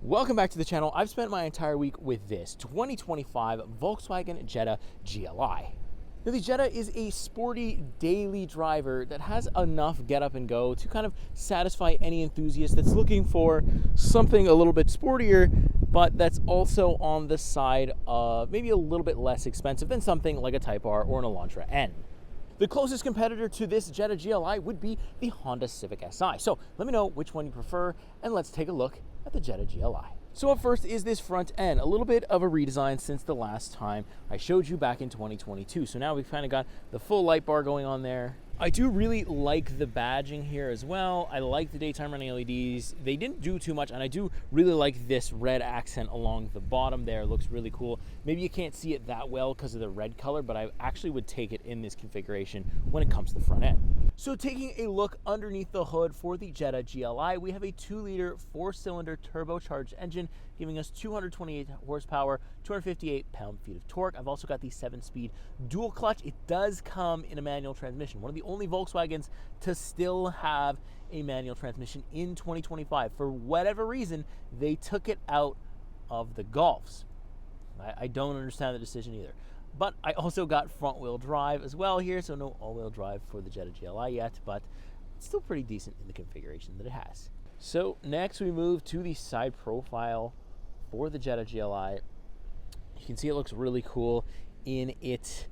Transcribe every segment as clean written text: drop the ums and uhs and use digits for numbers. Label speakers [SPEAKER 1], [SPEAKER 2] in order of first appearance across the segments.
[SPEAKER 1] Welcome back to the channel. I've spent my entire week with this 2025 Volkswagen Jetta GLI. Now, the Jetta is a sporty daily driver that has enough get up and go to kind of satisfy any enthusiast that's looking for something a little bit sportier, but that's also on the side of maybe a little bit less expensive than something like a Type R or an Elantra N. The closest competitor to this Jetta GLI would be the Honda Civic SI. So let me know which one you prefer, and let's take a look at the Jetta GLI. So up first is this front end, a little bit of a redesign since the last time I showed you back in 2022. So now we've kind of got the full light bar going on there. I do really like the badging here as well. I like the daytime running LEDs. They didn't do too much, and I do really like this red accent along the bottom there. It looks really cool. Maybe you can't see it that well because of the red color, but I actually would take it in this configuration when it comes to the front end. So taking a look underneath the hood for the Jetta GLI, we have a 2-liter 4-cylinder turbocharged engine giving us 228 horsepower, 258 pound-feet of torque. I've also got the 7-speed dual clutch. It does come in a manual transmission. One of the only Volkswagens to still have a manual transmission in 2025. For whatever reason, they took it out of the Golfs. I don't understand the decision either. But I also got front-wheel drive as well here, so no all-wheel drive for the Jetta GLI yet, but it's still pretty decent in the configuration that it has. So next we move to the side profile for the Jetta GLI. You can see it looks really cool in its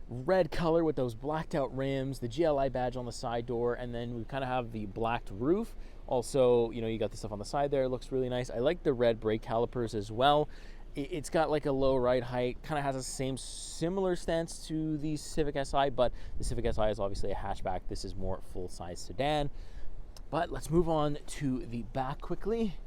[SPEAKER 1] red color with those blacked out rims, the GLI badge on the side door, and then we kind of have the blacked roof. Also, you know, you got the stuff on the side there. It looks really nice. I like the red brake calipers as well. It's got like a low ride height, kind of has the similar stance to the Civic Si, but the Civic Si is obviously a hatchback. This is more full-size sedan. But let's move on to the back quickly.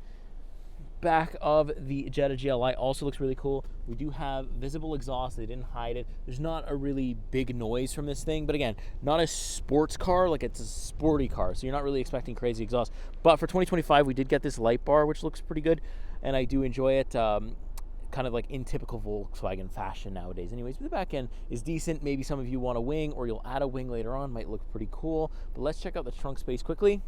[SPEAKER 1] Back of the Jetta GLI also looks really cool. We do have visible exhaust. They didn't hide it. There's not a really big noise from this thing, but again, not a sports car, like it's a sporty car, so you're not really expecting crazy exhaust. But for 2025, we did get this light bar, which looks pretty good, and I do enjoy it. Kind of like in typical Volkswagen fashion nowadays anyways. But the back end is decent. Maybe some of you want a wing, or you'll add a wing later on. Might look pretty cool. But let's check out the trunk space quickly.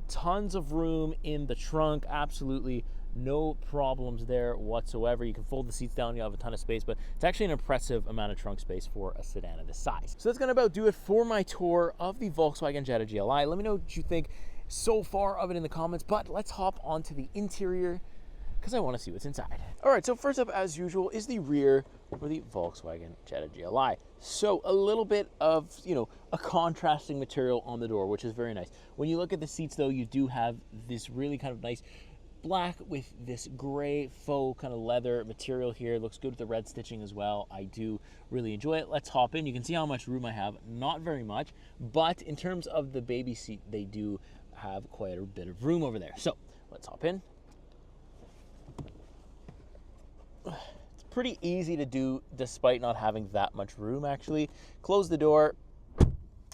[SPEAKER 1] Tons of room in the trunk. Absolutely no problems there whatsoever. You can fold the seats down, you have a ton of space, but it's actually an impressive amount of trunk space for a sedan of this size. So that's gonna about do it for my tour of the Volkswagen Jetta GLI. Let me know what you think so far of it in the comments, but let's hop onto the interior because I want to see what's inside. All right, so first up, as usual, is the rear for the Volkswagen Jetta GLI. So a little bit of, you know, a contrasting material on the door, which is very nice. When you look at the seats, though, you do have this really kind of nice black with this gray faux kind of leather material here. It looks good with the red stitching as well. I do really enjoy it. Let's hop in. You can see how much room I have. Not very much, but in terms of the baby seat, they do have quite a bit of room over there. So let's hop in. It's pretty easy to do despite not having that much room, actually. Close the door,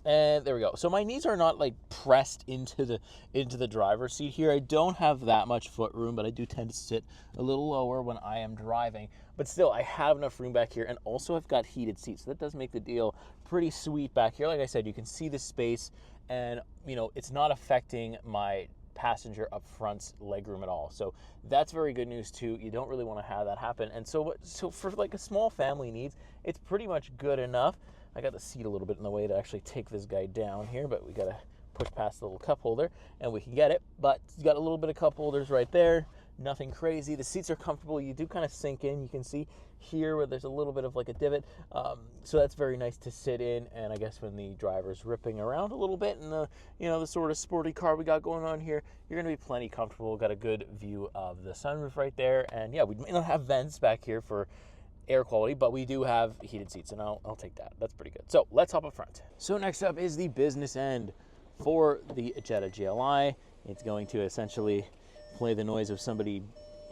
[SPEAKER 1] and there we go. So my knees are not like pressed into the driver's seat here. I don't have that much foot room, but I do tend to sit a little lower when I am driving. But still, I have enough room back here, and also I've got heated seats, so that does make the deal pretty sweet back here. Like I said, you can see the space, and you know, it's not affecting my passenger up front's legroom at all. So that's very good news too. You don't really want to have that happen. And so for like a small family needs, it's pretty much good enough. I got the seat a little bit in the way to actually take this guy down here, but we got to push past the little cup holder and we can get it. But you got a little bit of cup holders right there. Nothing crazy. The seats are comfortable. You do kind of sink in. You can see here where there's a little bit of like a divot. So that's very nice to sit in. And I guess when the driver's ripping around a little bit in the, you know, the sort of sporty car we got going on here, you're going to be plenty comfortable. Got a good view of the sunroof right there. And yeah, we may not have vents back here for air quality, but we do have heated seats, and I'll take that. That's pretty good. So let's hop up front. So next up is the business end for the Jetta GLI. It's going to essentially play the noise of somebody,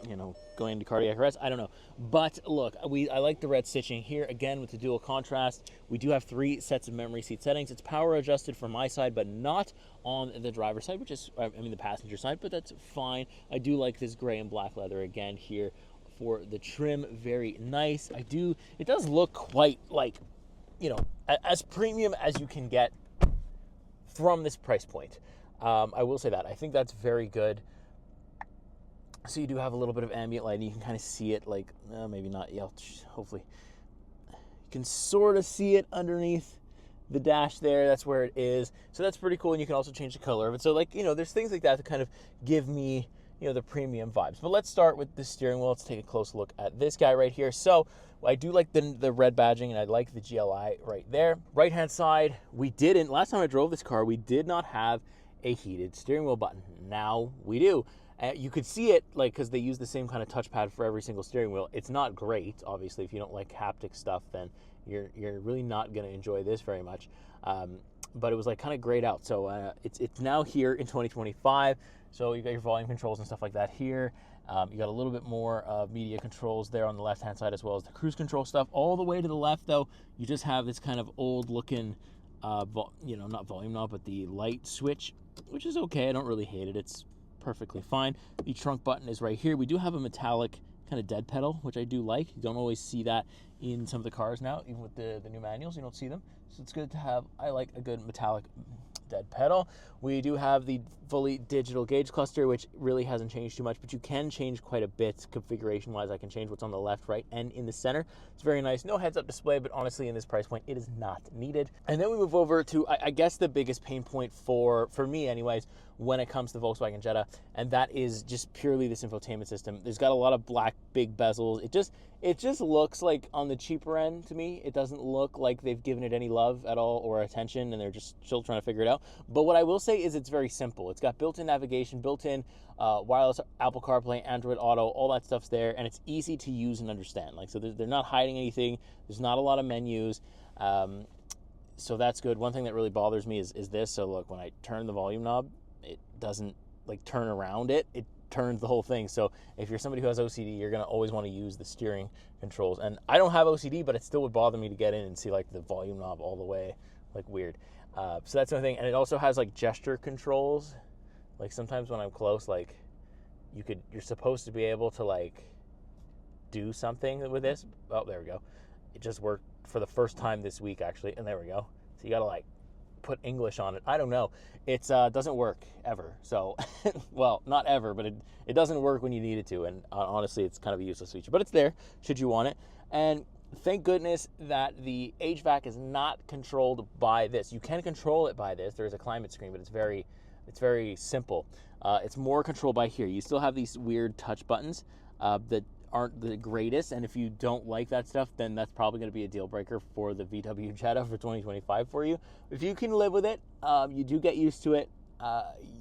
[SPEAKER 1] you know, going into cardiac arrest. I don't know. But look, I like the red stitching here. Again, with the dual contrast, we do have 3 sets of memory seat settings. It's power adjusted from my side, but not on the driver's side, which is, I mean, the passenger side, but that's fine. I do like this gray and black leather again here for the trim. Very nice. It does look quite like, you know, as premium as you can get from this price point. I will say that. I think that's very good. So you do have a little bit of ambient lighting. You can kind of see it, like, maybe not, yeah, hopefully. You can sort of see it underneath the dash there. That's where it is. So that's pretty cool, and you can also change the color of it. So, like, there's things like that to kind of give me, the premium vibes. But let's start with the steering wheel. Let's take a close look at this guy right here. So I do like the red badging, and I like the GLI right there. Right-hand side, last time I drove this car, we did not have a heated steering wheel button. Now we do. You could see it, like, because they use the same kind of touchpad for every single steering wheel. It's not great, obviously. If you don't like haptic stuff, then you're really not going to enjoy this very much. But it was like kind of grayed out. So it's now here in 2025. So you got your volume controls and stuff like that here. You got a little bit more media controls there on the left-hand side, as well as the cruise control stuff. All the way to the left, though, you just have this kind of old-looking, not volume knob, but the light switch, which is okay. I don't really hate it. It's perfectly fine. The trunk button is right here. We do have a metallic kind of dead pedal, which I do like. You don't always see that in some of the cars now, even with the new manuals. You don't see them, so it's good to have. I like a good metallic dead pedal. We do have the fully digital gauge cluster, which really hasn't changed too much, but you can change quite a bit configuration wise. I can change what's on the left, right, and in the center. It's very nice. No heads up display, but honestly in this price point it is not needed. And then we move over to I guess the biggest pain point for me anyways when it comes to Volkswagen Jetta, and that is just purely this infotainment system. There's got a lot of black big bezels. It just looks like on the cheaper end to me. It doesn't look like they've given it any love at all or attention, and they're just still trying to figure it out. But what I will say is it's very simple. It's got built-in navigation, built-in wireless Apple CarPlay, Android Auto, all that stuff's there, and it's easy to use and understand. Like, so they're not hiding anything. There's not a lot of menus. So that's good. One thing that really bothers me is this. So look, when I turn the volume knob, it doesn't like turn around it turns the whole thing. So if you're somebody who has OCD, you're going to always want to use the steering controls. And I don't have OCD, but it still would bother me to get in and see like the volume knob all the way, like weird. So that's another thing. And it also has like gesture controls. Like sometimes when I'm close, like you're supposed to be able to like do something with this. Oh, there we go. It just worked for the first time this week actually. And there we go. So you got to like put English on it. I don't know. It doesn't work ever. So, well, not ever, but it doesn't work when you need it to. And honestly, it's kind of a useless feature, but it's there should you want it. And thank goodness that the HVAC is not controlled by this. You can control it by this. There's a climate screen, but it's very simple. It's more controlled by here. You still have these weird touch buttons that aren't the greatest, and if you don't like that stuff, then that's probably going to be a deal breaker for the VW Jetta for 2025 for you. If you can live with it, you do get used to it,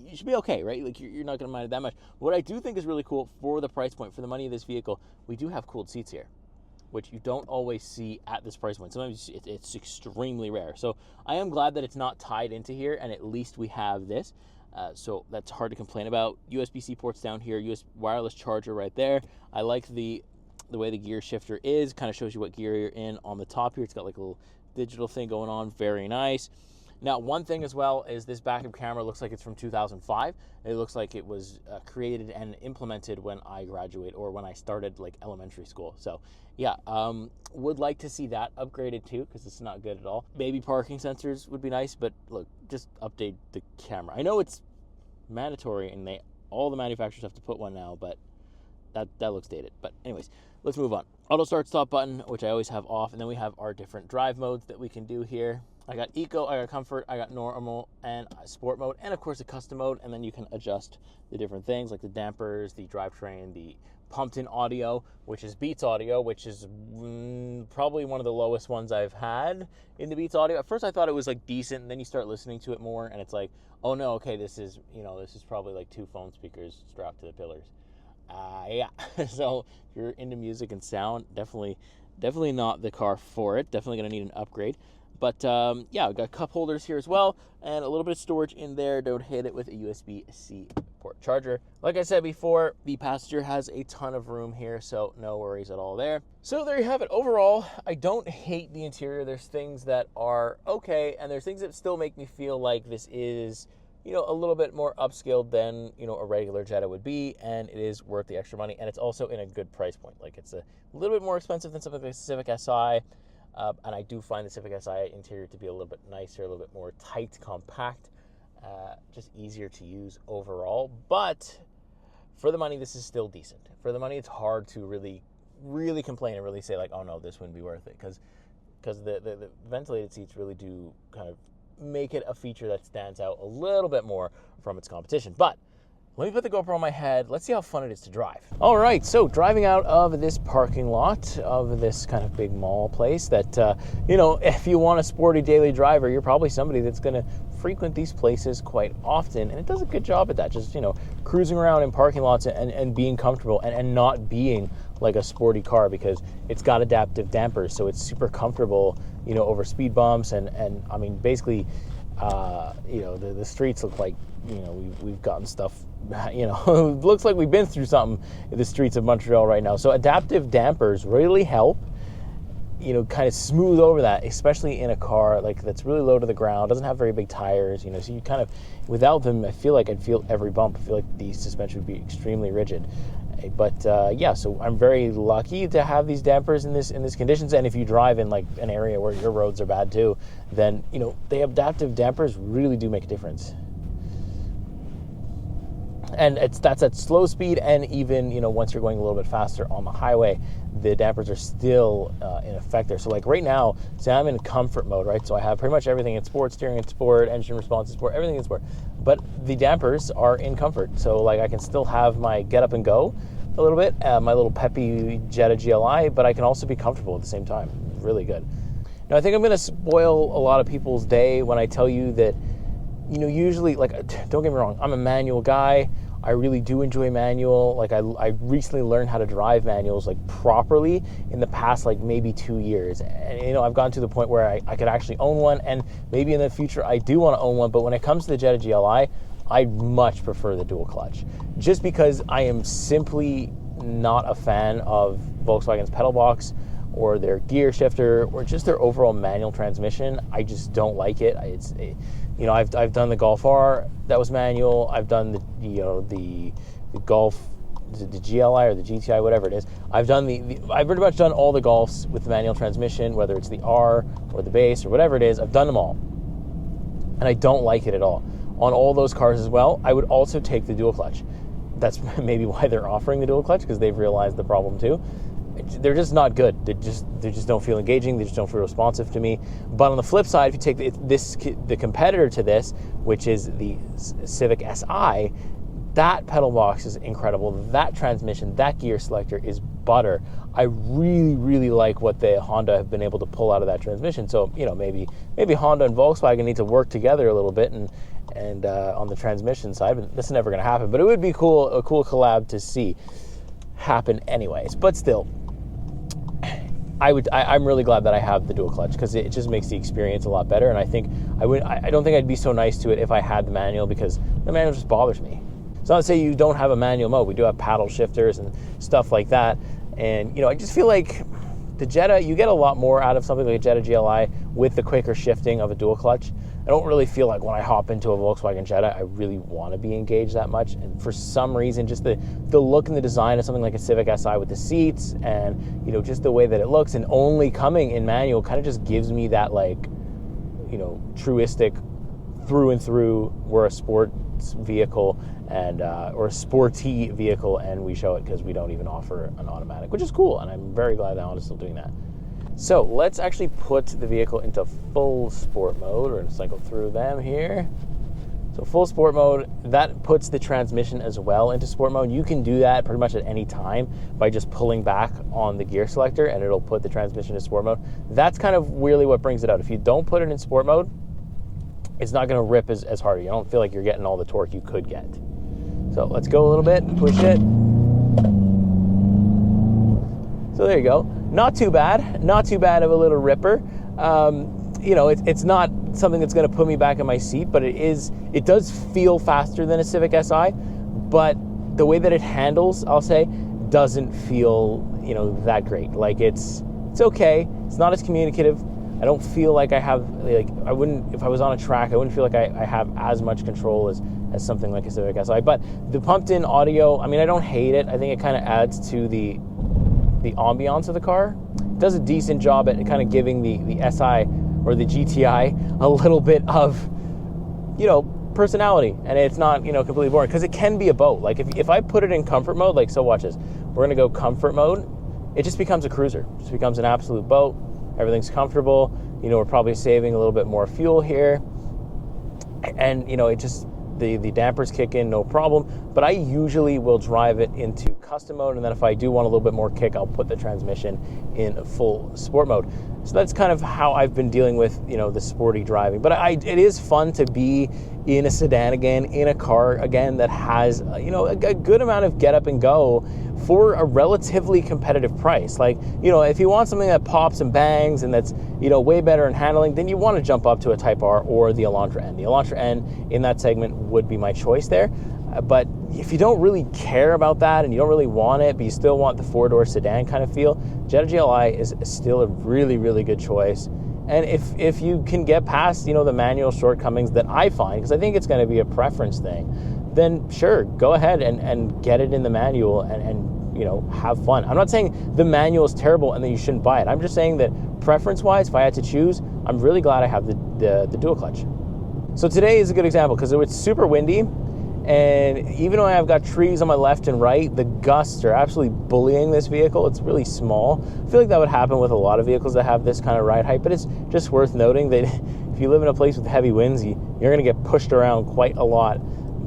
[SPEAKER 1] you should be okay, right? Like you're not going to mind it that much. What I do think is really cool for the price point, for the money of this vehicle, we do have cooled seats here, which you don't always see at this price point. Sometimes it's extremely rare. So I am glad that it's not tied into here, and at least we have this. So that's hard to complain about. USB-C ports down here, wireless charger right there. I like the way the gear shifter is. Kind of shows you what gear you're in on the top here. It's got like a little digital thing going on. Very nice. Now, one thing as well is this backup camera looks like it's from 2005. It looks like it was created and implemented when I graduated or when I started like elementary school. So yeah, would like to see that upgraded too, because it's not good at all. Maybe parking sensors would be nice, but look, just update the camera. I know it's mandatory and all the manufacturers have to put one now, but that looks dated. But anyways, let's move on. Auto start stop button, which I always have off, and then we have our different drive modes that we can do here. I got eco, I got comfort, I got normal, and sport mode, and of course a custom mode, and then you can adjust the different things like the dampers, the drivetrain, the pumped-in audio, which is Beats audio, which is probably one of the lowest ones I've had in the Beats audio. At first I thought it was like decent, and then you start listening to it more, and it's like, oh no, okay, this is probably like 2 phone speakers strapped to the pillars. Yeah, so if you're into music and sound, definitely not the car for it. Definitely gonna need an upgrade. But yeah, I've got cup holders here as well, and a little bit of storage in there. Don't hit it with a USB-C port charger. Like I said before, the passenger has a ton of room here, so no worries at all there. So there you have it. Overall, I don't hate the interior. There's things that are okay, and there's things that still make me feel like this is, a little bit more upscaled than, a regular Jetta would be, and it is worth the extra money, and it's also in a good price point. Like, it's a little bit more expensive than something like the Civic SI, and I do find the Civic SI interior to be a little bit nicer, a little bit more tight, compact, just easier to use overall. But For the money, this is still decent. For the money, it's hard to really complain and really say like, oh no, this wouldn't be worth it, because the ventilated seats really do kind of make it a feature that stands out a little bit more from its competition. But let me put the GoPro on my head. Let's see how fun it is to drive. All right, so driving out of this parking lot of this kind of big mall place that, you know, if you want a sporty daily driver, you're probably somebody that's going to frequent these places quite often. And it does a good job at that, just, you know, cruising around in parking lots and being comfortable and not being like a sporty car, because it's got adaptive dampers. So it's super comfortable, you know, over speed bumps. And I mean, basically, you know, the streets look like, you know, we've gotten stuff, you know, it looks like we've been through something in the streets of Montreal right now. So adaptive dampers really help, you know, kind of smooth over that, especially in a car like that's really low to the ground, doesn't have very big tires, you know, so you kind of, without them, I feel like I'd feel every bump. I feel like the suspension would be extremely rigid. But yeah, so I'm very lucky to have these dampers in this conditions. And if you drive in like an area where your roads are bad too, then, you know, the adaptive dampers really do make a difference. And that's at slow speed, and even, you know, once you're going a little bit faster on the highway, the dampers are still in effect there. So like right now, say I'm in comfort mode, right? So I have pretty much everything in sport, steering in sport, engine response in sport, everything in sport. But the dampers are in comfort. So like I can still have my get up and go a little bit, my little peppy Jetta GLI, but I can also be comfortable at the same time. Really good. Now I think I'm going to spoil a lot of people's day when I tell you that, you know, usually, like, don't get me wrong, I'm a manual guy. I really do enjoy manual. Like I recently learned how to drive manuals like properly in the past like maybe 2 years. And, you know, I've gotten to the point where I could actually own one, and maybe in the future I do want to own one. But when it comes to the Jetta GLI, I much prefer the dual clutch, just because I am simply not a fan of Volkswagen's pedal box or their gear shifter or just their overall manual transmission. I just don't like it. You know, I've done the Golf R, that was manual. I've done the, you know, the Golf, is it the GLI or the GTI, whatever it is. I've done I've pretty much done all the Golfs with the manual transmission, whether it's the R or the base or whatever it is. I've done them all, and I don't like it at all. On all those cars as well, I would also take the dual clutch. That's maybe why they're offering the dual clutch, because they've realized the problem too. They're just not good. They just don't feel engaging. They just don't feel responsive to me. But on the flip side, if you take the competitor to this, which is the Civic SI, that pedal box is incredible. That transmission, that gear selector is butter. I really, really like what the Honda have been able to pull out of that transmission. So, you know, maybe Honda and Volkswagen need to work together a little bit and on the transmission side. But this is never going to happen. But it would be a cool collab to see happen anyways. But still, I'm really glad that I have the dual clutch, because it just makes the experience a lot better. And I think I don't think I'd be so nice to it if I had the manual, because the manual just bothers me. It's not to say you don't have a manual mode. We do have paddle shifters and stuff like that. And, you know, I just feel like the Jetta, you get a lot more out of something like a Jetta GLI with the quicker shifting of a dual clutch. I don't really feel like when I hop into a Volkswagen Jetta, I really want to be engaged that much. And for some reason, just the look and the design of something like a Civic SI with the seats and, you know, just the way that it looks and only coming in manual kind of just gives me that, like, you know, truistic through and through, we're a sports vehicle and or a sporty vehicle, and we show it because we don't even offer an automatic, which is cool. And I'm very glad that Honda's still doing that. So let's actually put the vehicle into full sport mode. We're going to cycle through them here. So full sport mode, that puts the transmission as well into sport mode. You can do that pretty much at any time by just pulling back on the gear selector, and it'll put the transmission in sport mode. That's kind of really what brings it out. If you don't put it in sport mode, it's not going to rip as hard. You don't feel like you're getting all the torque you could get. So let's go a little bit, push it. So there you go. Not too bad. Not too bad of a little ripper. You know, it's not something that's going to put me back in my seat, but it does feel faster than a Civic SI, but the way that it handles, I'll say, doesn't feel, you know, that great. Like it's okay. It's not as communicative. I don't feel like I have, like, I wouldn't, if I was on a track, I wouldn't feel like I have as much control as something like a Civic SI. But the pumped in audio, I mean, I don't hate it. I think it kind of adds to the ambiance of the car. It does a decent job at kind of giving the SI or the GTI a little bit of, you know, personality, and it's not, completely boring, because it can be a boat. Like if I put it in comfort mode, like, so watch this. We're gonna go comfort mode. It just becomes a cruiser. It just becomes an absolute boat. Everything's comfortable. We're probably saving a little bit more fuel here. And, it just, the dampers kick in, no problem. But I usually will drive it into custom mode, and then if I do want a little bit more kick, I'll put the transmission in full sport mode. So that's kind of how I've been dealing with, the sporty driving. But it is fun to be in a sedan again, in a car again that has, a good amount of get up and go for a relatively competitive price. Like, if you want something that pops and bangs and that's, way better in handling, then you want to jump up to a Type R or the Elantra N. The Elantra N in that segment would be my choice there. But if you don't really care about that and you don't really want it, but you still want the four-door sedan kind of feel, Jetta GLI is still a really, really good choice. And if you can get past, the manual shortcomings that I find, because I think it's going to be a preference thing, then sure, go ahead and get it in the manual and have fun. I'm not saying the manual is terrible and that you shouldn't buy it. I'm just saying that preference-wise, if I had to choose, I'm really glad I have the dual clutch. So today is a good example because it's super windy. And even though I've got trees on my left and right, the gusts are absolutely bullying this vehicle. It's really small. I feel like that would happen with a lot of vehicles that have this kind of ride height, but it's just worth noting that if you live in a place with heavy winds, you're going to get pushed around quite a lot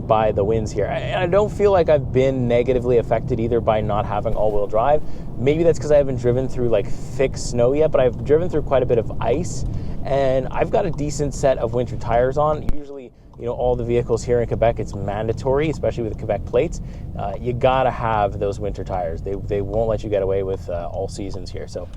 [SPEAKER 1] by the winds here. And I don't feel like I've been negatively affected either by not having all-wheel drive. Maybe that's because I haven't driven through like thick snow yet, but I've driven through quite a bit of ice, and I've got a decent set of winter tires on. Usually, all the vehicles here in Quebec, it's mandatory, especially with the Quebec plates. You gotta have those winter tires. They won't let you get away with all seasons here. So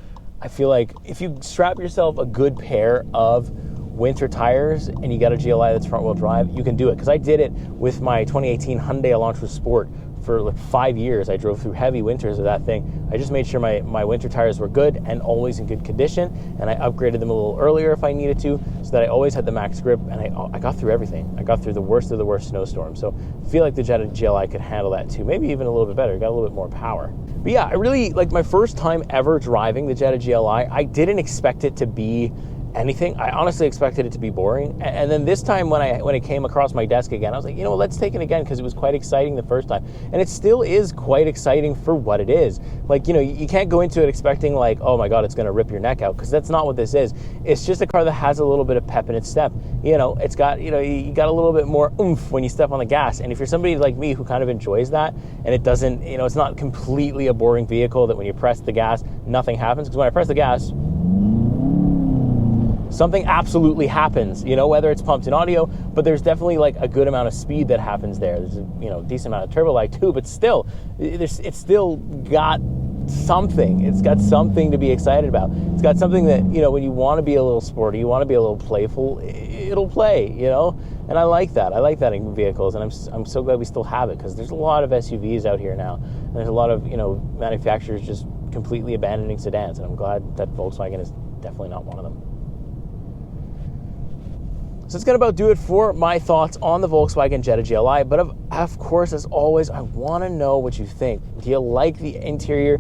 [SPEAKER 1] I feel like if you strap yourself a good pair of winter tires and you got a GLI that's front wheel drive, you can do it. Because I did it with my 2018 Hyundai Elantra Sport. For like 5 years, I drove through heavy winters of that thing. I just made sure my winter tires were good and always in good condition, and I upgraded them a little earlier if I needed to, so that I always had the max grip, and I got through everything. I got through the worst of the worst snowstorms. So I feel like the Jetta GLI could handle that too, maybe even a little bit better. It got a little bit more power. But yeah, I really, like my first time ever driving the Jetta GLI, I didn't expect it to be anything. I honestly expected it to be boring. And then this time when it came across my desk again, I was like, let's take it again, because it was quite exciting the first time. And it still is quite exciting for what it is. Like, you can't go into it expecting like, oh my God, it's going to rip your neck out, because that's not what this is. It's just a car that has a little bit of pep in its step. It's got, you got a little bit more oomph when you step on the gas. And if you're somebody like me who kind of enjoys that, and it doesn't, it's not completely a boring vehicle that when you press the gas, nothing happens. Because when I press the gas, something absolutely happens, whether it's pumped in audio, but there's definitely like a good amount of speed that happens there. There's a decent amount of turbo lag too, but still, it's still got something. It's got something to be excited about. It's got something that, when you want to be a little sporty, you want to be a little playful, it'll play, and I like that. I like that in vehicles, and I'm so glad we still have it, because there's a lot of SUVs out here now, and there's a lot of, manufacturers just completely abandoning sedans, and I'm glad that Volkswagen is definitely not one of them. So it's going to about do it for my thoughts on the Volkswagen Jetta GLI. But of course, as always, I want to know what you think. Do you like the interior?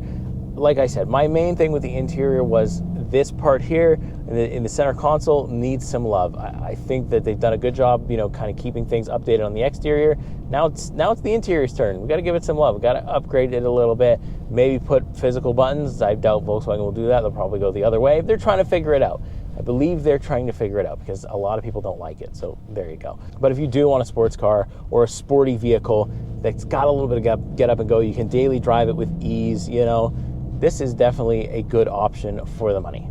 [SPEAKER 1] Like I said, my main thing with the interior was this part here in the center console needs some love. I think that they've done a good job, kind of keeping things updated on the exterior. Now it's the interior's turn. We got to give it some love. We got to upgrade it a little bit. Maybe put physical buttons. I doubt Volkswagen will do that. They'll probably go the other way. They're trying to figure it out. I believe they're trying to figure it out, because a lot of people don't like it. So there you go. But if you do want a sports car or a sporty vehicle that's got a little bit of get up and go, you can daily drive it with ease, this is definitely a good option for the money.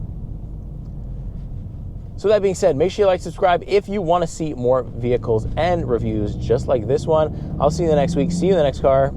[SPEAKER 1] So that being said, make sure you like, subscribe if you want to see more vehicles and reviews just like this one. I'll see you in the next week. See you in the next car.